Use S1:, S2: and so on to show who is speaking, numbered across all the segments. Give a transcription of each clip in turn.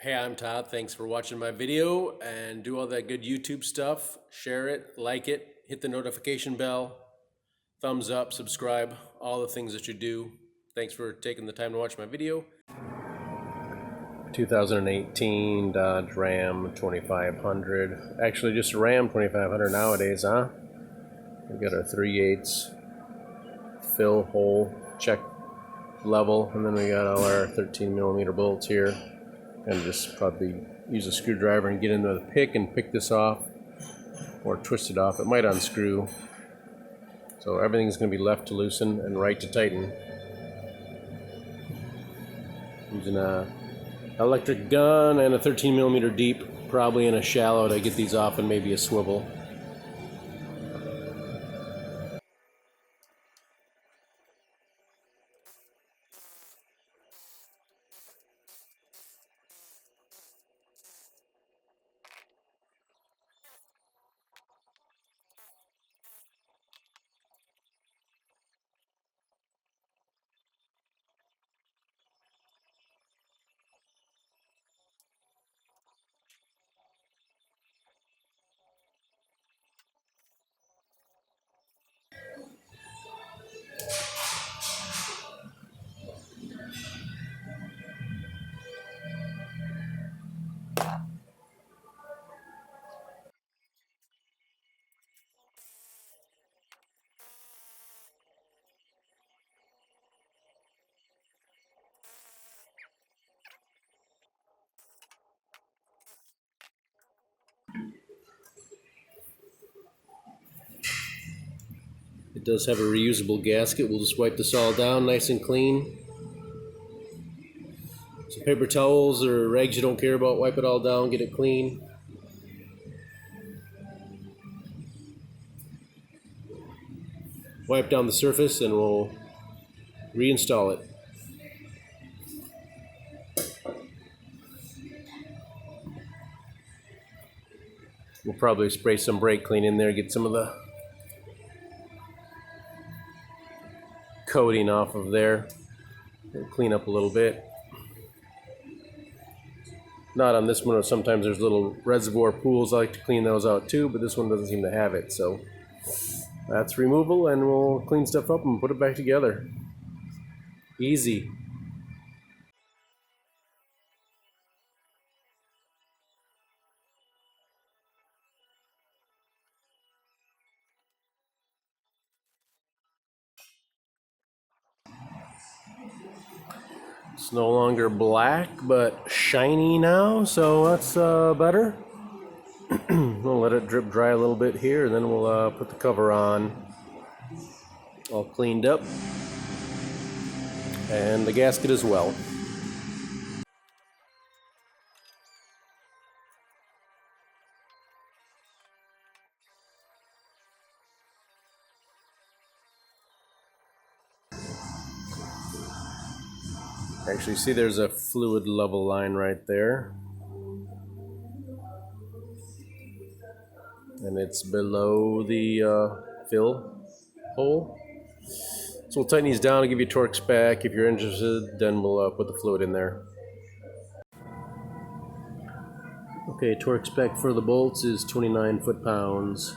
S1: Hey, I'm Todd. Thanks for watching my video, and do all that good YouTube stuff. Share it, like it, hit the notification bell, thumbs up, subscribe, all the things that you do. Thanks for taking the time to watch my video. 2018 Dodge Ram 2500. Actually, just a Ram 2500 nowadays, huh? We got our 3/8 fill hole check level, and then we got all our 13mm bolts here. And just probably use a screwdriver and get into the pick and pick this off, or twist it off. It might unscrew. So everything's going to be left to loosen and right to tighten. Using a electric gun and a 13mm deep, probably in a shallow to get these off, and maybe a swivel. It does have a reusable gasket. We'll just wipe this all down nice and clean. Some paper towels or rags you don't care about, wipe it all down, get it clean. Wipe down the surface and we'll reinstall it. We'll probably spray some brake clean in there, get some of the coating off of there. It'll clean up a little bit. Not on this one, sometimes there's little reservoir pools. I like to clean those out too, but this one doesn't seem to have it. So that's removal, and we'll clean stuff up and put it back together. Easy. It's no longer black, but shiny now, so that's better. We'll let it drip dry a little bit here, and then we'll put the cover on. All cleaned up. And the gasket as well. Actually, see, there's a fluid level line right there. And it's below the fill hole. So we'll tighten these down and give you torque spec. If you're interested, then we'll put the fluid in there. Okay, torque spec for the bolts is 29 foot-pounds.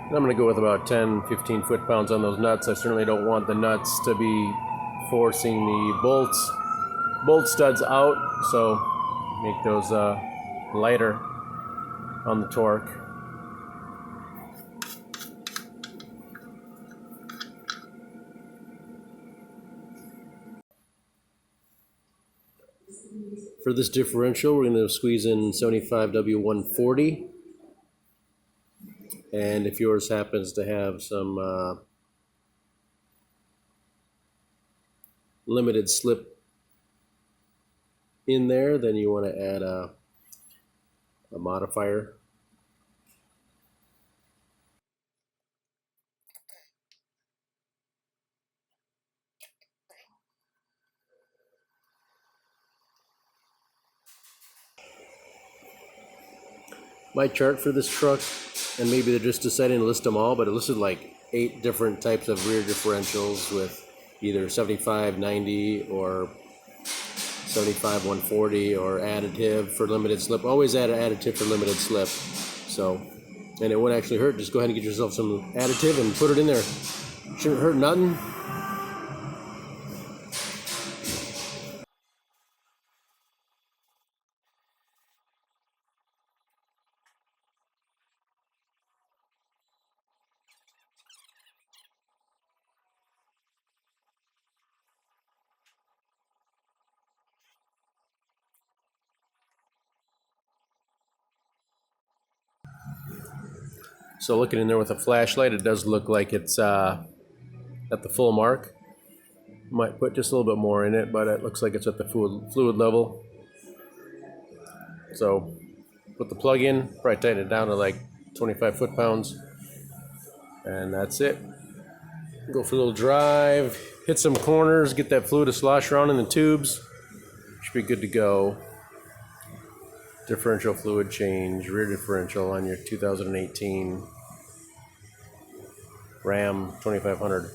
S1: I'm going to go with about 10-15 foot-pounds on those nuts. I certainly don't want the nuts to be forcing the bolt studs out, so make those lighter on the torque. For this differential, we're going to squeeze in 75W140. And if yours happens to have some limited slip in there, then you want to add a modifier. My chart for this truck, and maybe they're just deciding to list them all, but it listed like 8 different types of rear differentials with either 75, 90, or 75, 140, or additive for limited slip. Always add an additive for limited slip. So, and it won't actually hurt. Just go ahead and get yourself some additive and put it in there. Shouldn't hurt nothing. So looking in there with a flashlight, it does look like it's at the full mark. Might put just a little bit more in it, but it looks like it's at the fluid level. So put the plug in, probably tighten it down to like 25 foot-pounds, and that's it. Go for a little drive, hit some corners, get that fluid to slosh around in the tubes. Should be good to go. Differential fluid change, rear differential on your 2018 Ram 2500.